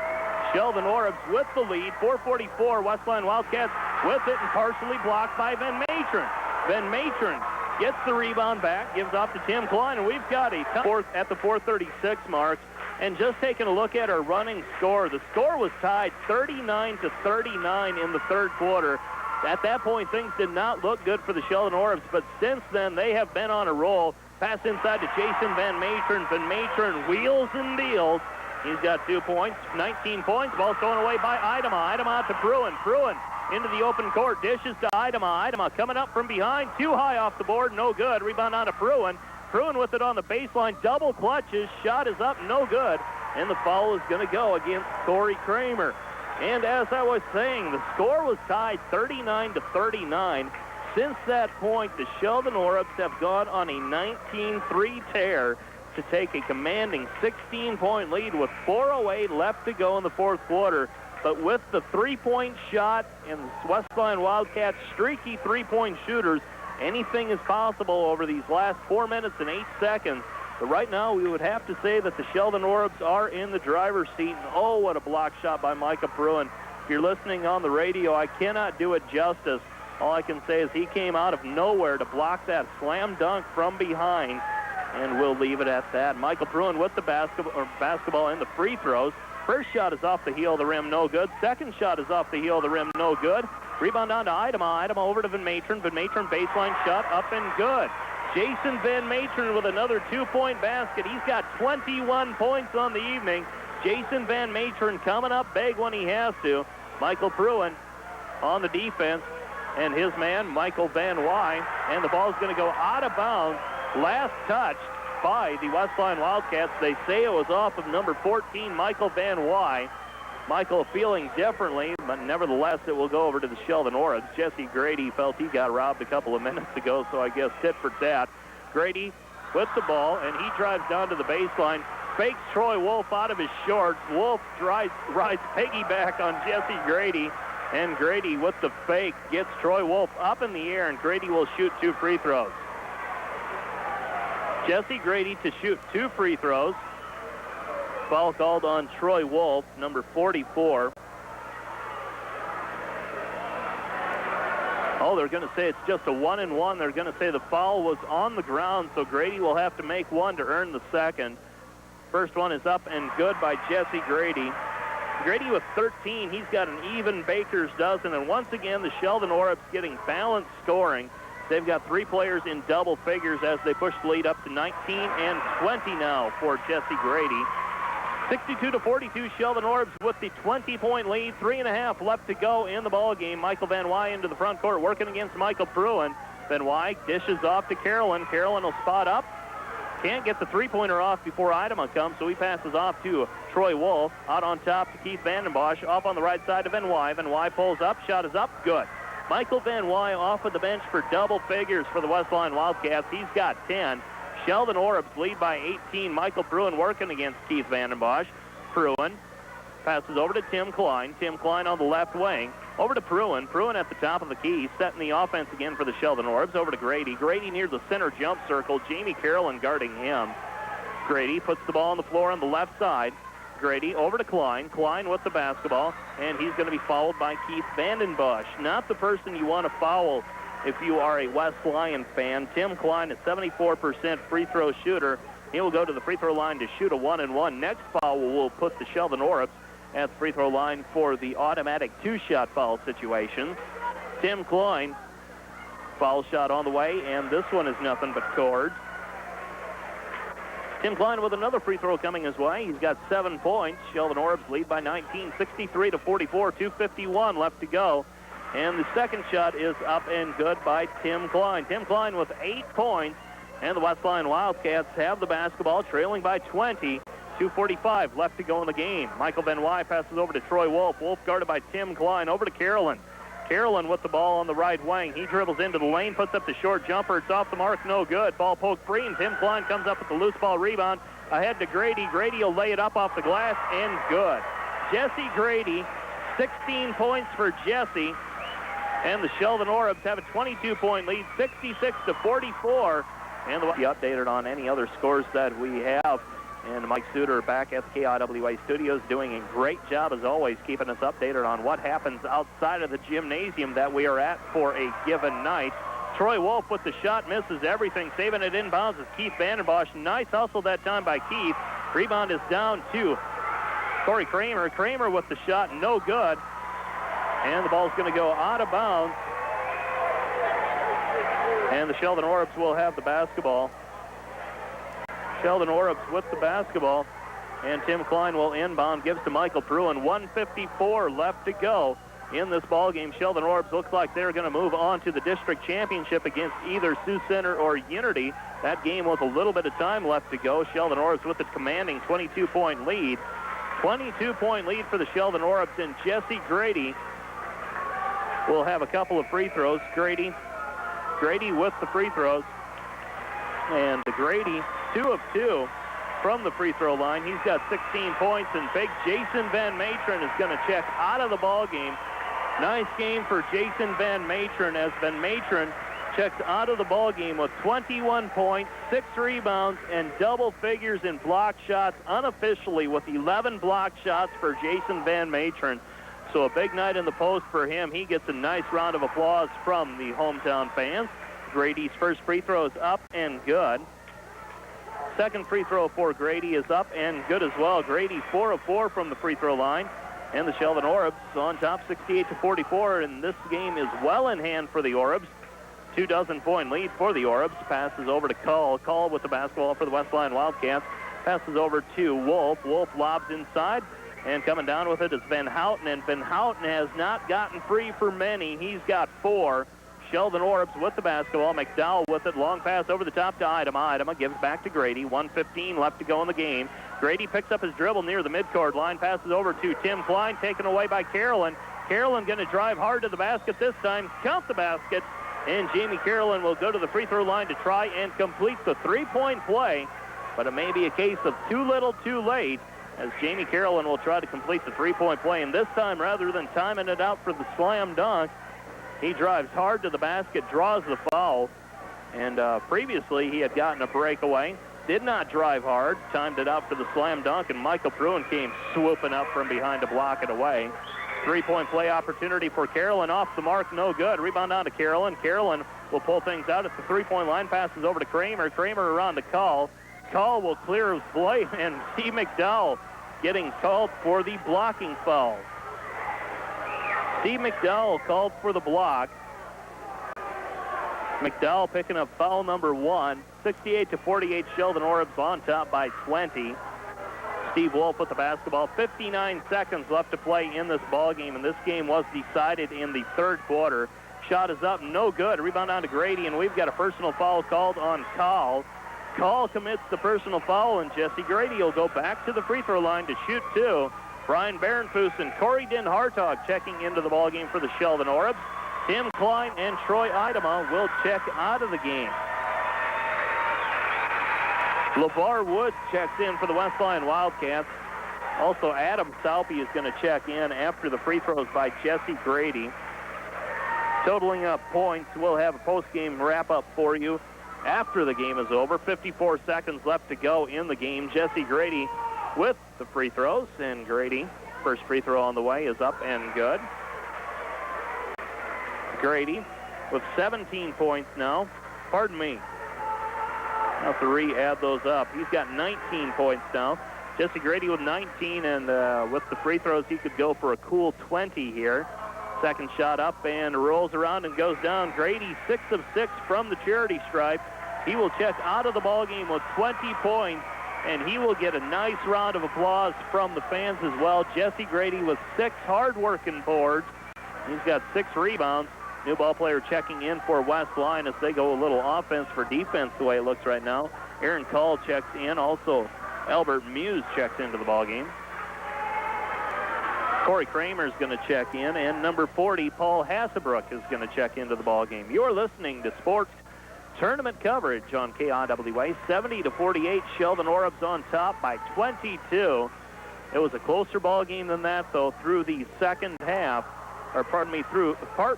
S1: Sheldon Orbs with the lead, 4:44. West Lyon Wildcats with it and partially blocked by Van Matron. Van Matron gets the rebound back, gives off to Tim Klein, and we've got a fourth at the 4:36 mark. And just taking a look at our running score, the score was tied 39-39 in the third quarter. At that point, things did not look good for the Sheldon Orbs, but since then, they have been on a roll. Pass inside to Jason Van Matron. Van Matron wheels and deals. He's got 2 points, 19 points. Ball thrown away by Idema. Idema out to Pruin. Pruin into the open court. Dishes to Idema. Idema coming up from behind. Too high off the board. No good. Rebound on to Pruin. Pruin with it on the baseline, double clutches, shot is up, no good, and the foul is going to go against Corey Kramer. And as I was saying, the score was tied 39-39. Since that point, the Sheldon Orbs have gone on a 19-3 tear to take a commanding 16-point lead with 4:08 left to go in the fourth quarter. But with the three-point shot and the West Lyon Wildcats' streaky three-point shooters, anything is possible over these last 4 minutes and 8 seconds. But right now, we would have to say that the Sheldon Orbs are in the driver's seat. And oh, what a block shot by Micah Pruin. If you're listening on the radio, I cannot do it justice. All I can say is he came out of nowhere to block that slam dunk from behind, and we'll leave it at that. Michael Pruin with the basketball and the free throws. First shot is off the heel of the rim, no good. Second shot is off the heel of the rim, no good. Rebound down to Idema. Idema over to Van Matern. Van Matern baseline shot up and good. Jason Van Matern with another two-point basket. He's got 21 points on the evening. Jason Van Matern coming up big when he has to. Michael Pruin on the defense, and his man, Michael Van Wy. And the ball is going to go out of bounds. Last touched by the West Lyon Wildcats. They say it was off of number 14, Michael Van Wy. Michael feeling differently, but nevertheless, it will go over to the Sheldon Orbs. Jesse Grady felt he got robbed a couple of minutes ago, so I guess tit for tat. Grady with the ball, and he drives down to the baseline, fakes Troy Wolf out of his shorts. Wolf rides piggyback on Jesse Grady, and Grady with the fake gets Troy Wolf up in the air, and Grady will shoot two free throws. Jesse Grady to shoot two free throws. Foul called on Troy Wolf, number 44. Oh, they're going to say it's just a 1-and-1. They're going to say the foul was on the ground, so Grady will have to make one to earn the second. First one is up and good by Jesse Grady. Grady with 13. He's got an even baker's dozen, and once again, the Sheldon Orbs getting balanced scoring. They've got three players in double figures as they push the lead up to 19 and 20 now for Jesse Grady. 62-42, Sheldon Orbs with the 20-point lead. 3.5 left to go in the ball game. Michael Van Wy into the front court, working against Michael Pruin. Van Wy dishes off to Carolyn. Carolyn will spot up. Can't get the three-pointer off before Idema comes, so he passes off to Troy Wolf. Out on top to Keith Vandenbosch. Off on the right side to Van Wy. Van Wy pulls up. Shot is up. Good. Michael Van Wy off of the bench for double figures for the West Lyon Wildcats. He's got 10. Sheldon Orbs lead by 18. Michael Pruin working against Keith Vandenbosch. Pruin passes over to Tim Klein. Tim Klein on the left wing. Over to Pruin. Pruin at the top of the key, setting the offense again for the Sheldon Orbs. Over to Grady. Grady near the center jump circle. Jamie Carolyn guarding him. Grady puts the ball on the floor on the left side. Grady over to Klein. Klein with the basketball, and he's going to be fouled by Keith Vandenbosch. Not the person you want to foul if you are a West Lyon fan. Tim Klein, a 74% free throw shooter. He will go to the free throw line to shoot a 1-and-1. Next foul will put the Sheldon Orbs at the free throw line for the automatic two-shot foul situation. Tim Klein, foul shot on the way, and this one is nothing but cords. Tim Klein with another free throw coming his way. He's got 7 points. Sheldon Orbs lead by 19, 63-44, 2:51 left to go. And the second shot is up and good by Tim Klein. Tim Klein with 8 points, and the West Lyon Wildcats have the basketball, trailing by 20. 2:45 left to go in the game. Michael Van Wy passes over to Troy Wolf. Wolf guarded by Tim Klein. Over to Carolyn. Carolyn with the ball on the right wing. He dribbles into the lane, puts up the short jumper. It's off the mark, no good. Ball poked free, and Tim Klein comes up with the loose ball rebound. Ahead to Grady. Grady will lay it up off the glass, and good. Jesse Grady, 16 points for Jesse. And the Sheldon Orbs have a 22-point lead, 66-44. And we'll be updated on any other scores that we have. And Mike Suter back at the KIWA studios doing a great job, as always, keeping us updated on what happens outside of the gymnasium that we are at for a given night. Troy Wolf with the shot, misses everything, saving it inbounds is Keith Vandenbosch. Nice hustle that time by Keith. Rebound is down to Corey Kramer. Kramer with the shot, no good. And the ball's going to go out of bounds. And the Sheldon Orbs will have the basketball. Sheldon Orbs with the basketball. And Tim Klein will inbound, gives to Michael Pruin. 1:54 left to go in this ball game. Sheldon Orbs looks like they're going to move on to the district championship against either Sioux Center or Unity. That game with a little bit of time left to go. Sheldon Orbs with a commanding 22-point lead. 22-point lead for the Sheldon Orbs, and Jesse Grady will have a couple of free throws. Grady with the free throws. And Grady, 2 of 2 from the free throw line. He's got 16 points, and big Jason Van Matron is going to check out of the ball game. Nice game for Jason Van Matron as Van Matron checks out of the ball game with 21 points, 6 rebounds, and double figures in block shots unofficially with 11 block shots for Jason Van Matron. So a big night in the post for him. He gets a nice round of applause from the hometown fans. Grady's first free throw is up and good. Second free throw for Grady is up and good as well. Grady 4 of 4 from the free throw line. And the Sheldon Orbs on top 68-44, and this game is well in hand for the Orbs. 2 dozen-point lead for the Orbs. Passes over to Call. Call with the basketball for the West Lyon Wildcats. Passes over to Wolf. Wolf lobs inside, and coming down with it is Van Houten, and Van Houten has not gotten free for many. He's got 4. Sheldon Orbs with the basketball. McDowell with it. Long pass over the top to Idema. Idema gives back to Grady. 1:15 left to go in the game. Grady picks up his dribble near the midcourt line. Passes over to Tim Klein, taken away by Carolyn. Carolyn going to drive hard to the basket this time. Count the basket. And Jamie Carolyn will go to the free throw line to try and complete the three-point play. But it may be a case of too little, too late, as Jamie Carolyn will try to complete the three-point play. And this time, rather than timing it out for the slam dunk, he drives hard to the basket, draws the foul. And previously, he had gotten a breakaway. Did not drive hard, timed it out for the slam dunk, and Michael Pruitt came swooping up from behind to block it away. Three-point play opportunity for Carolyn. Off the mark, no good. Rebound down to Carolyn. Carolyn will pull things out at the three-point line. Passes over to Kramer. Kramer around to Call. Call will clear his play, and Steve McDowell getting called for the blocking foul. Steve McDowell called for the block. McDowell picking up foul number 1. 68-48, Sheldon Orbs on top by 20. Steve Wolf with the basketball. 59 seconds left to play in this ball game, and this game was decided in the third quarter. Shot is up, no good. Rebound down to Grady, and we've got a personal foul called on Call. Call commits the personal foul, and Jesse Grady will go back to the free throw line to shoot 2. Brian Barenfuss and Corey Den Hartog checking into the ball game for the Sheldon Orbs. Tim Klein and Troy Idema will check out of the game. LeVar Woods checks in for the West Lyon Wildcats. Also, Adam Salpy is going to check in after the free throws by Jesse Grady. Totaling up points, we'll have a post-game wrap-up for you after the game is over. 54 seconds left to go in the game. Jesse Grady with the free throws, and Grady, first free throw on the way, is up and good. Grady with 17 points now. Pardon me. I'll have to re-add those up. He's got 19 points now. Jesse Grady with 19, and with the free throws, he could go for a cool 20 here. Second shot up and rolls around and goes down. Grady 6 of 6 from the charity stripe. He will check out of the ball game with 20 points, and he will get a nice round of applause from the fans as well. Jesse Grady with 6 hard-working boards. He's got 6 rebounds. New ball player checking in for West Lyon as they go a little offense for defense the way it looks right now. Aaron Call checks in. Also, Albert Muse checks into the ball game. Corey Kramer is going to check in, and number 40, Paul Hasselbrook, is going to check into the ball game. You're listening to sports tournament coverage on KIWA. 70-48, Sheldon Orbs on top by 22. It was a closer ball game than that, though, through the second half. Or pardon me,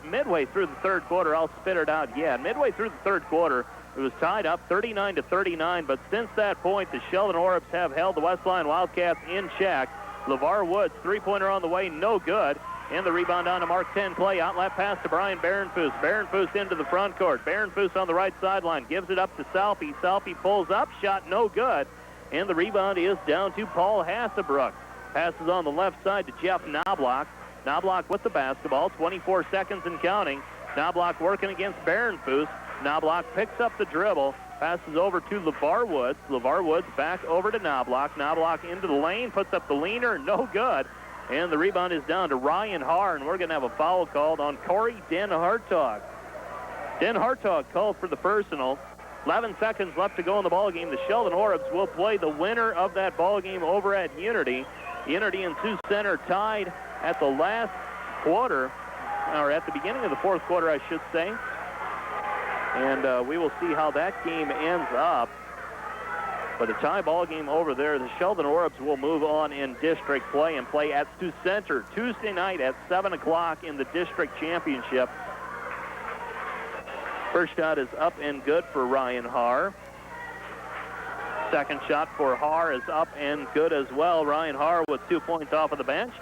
S1: midway through the third quarter. I'll spit it out. Yeah, midway through the third quarter, it was tied up 39-39. But since that point, the Sheldon Orbs have held the West Lyon Wildcats in check. LeVar Woods, three-pointer on the way, no good. And the rebound on to Mark 10 play. Outlet pass to Brian Barenfuss. Barenfuss into the front court. Barenfuss on the right sideline. Gives it up to Salpy. Salpy pulls up. Shot no good. And the rebound is down to Paul Hasselbrook. Passes on the left side to Jeff Knobloch. Knobloch with the basketball. 24 seconds and counting. Knobloch working against Barenfuss. Knobloch picks up the dribble. Passes over to LeVar Woods. LeVar Woods back over to Knobloch. Knobloch into the lane. Puts up the leaner. No good. And the rebound is down to Ryan Haar, and we're going to have a foul called on Corey Den Hartog. Den Hartog called for the personal. 11 seconds left to go in the ballgame. The Sheldon Orbs will play the winner of that ballgame over at Unity. Unity and Sioux Center tied at the last quarter, or at the beginning of the fourth quarter, I should say. And we will see how that game ends up. But a tie ball game over there. The Sheldon Orbs will move on in district play and play at Sioux Center Tuesday night at 7 o'clock in the district championship. First shot is up and good for Ryan Haar. Second shot for Haar is up and good as well. Ryan Haar with 2 points off of the bench.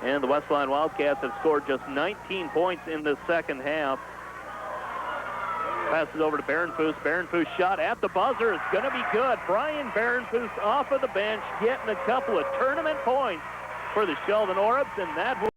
S1: And the Westline Wildcats have scored just 19 points in the second half. Passes over to Barenfoos. Barenfoos shot at the buzzer. It's going to be good. Brian Barenfoos off of the bench, getting a couple of tournament points for the Sheldon Orbs, and that will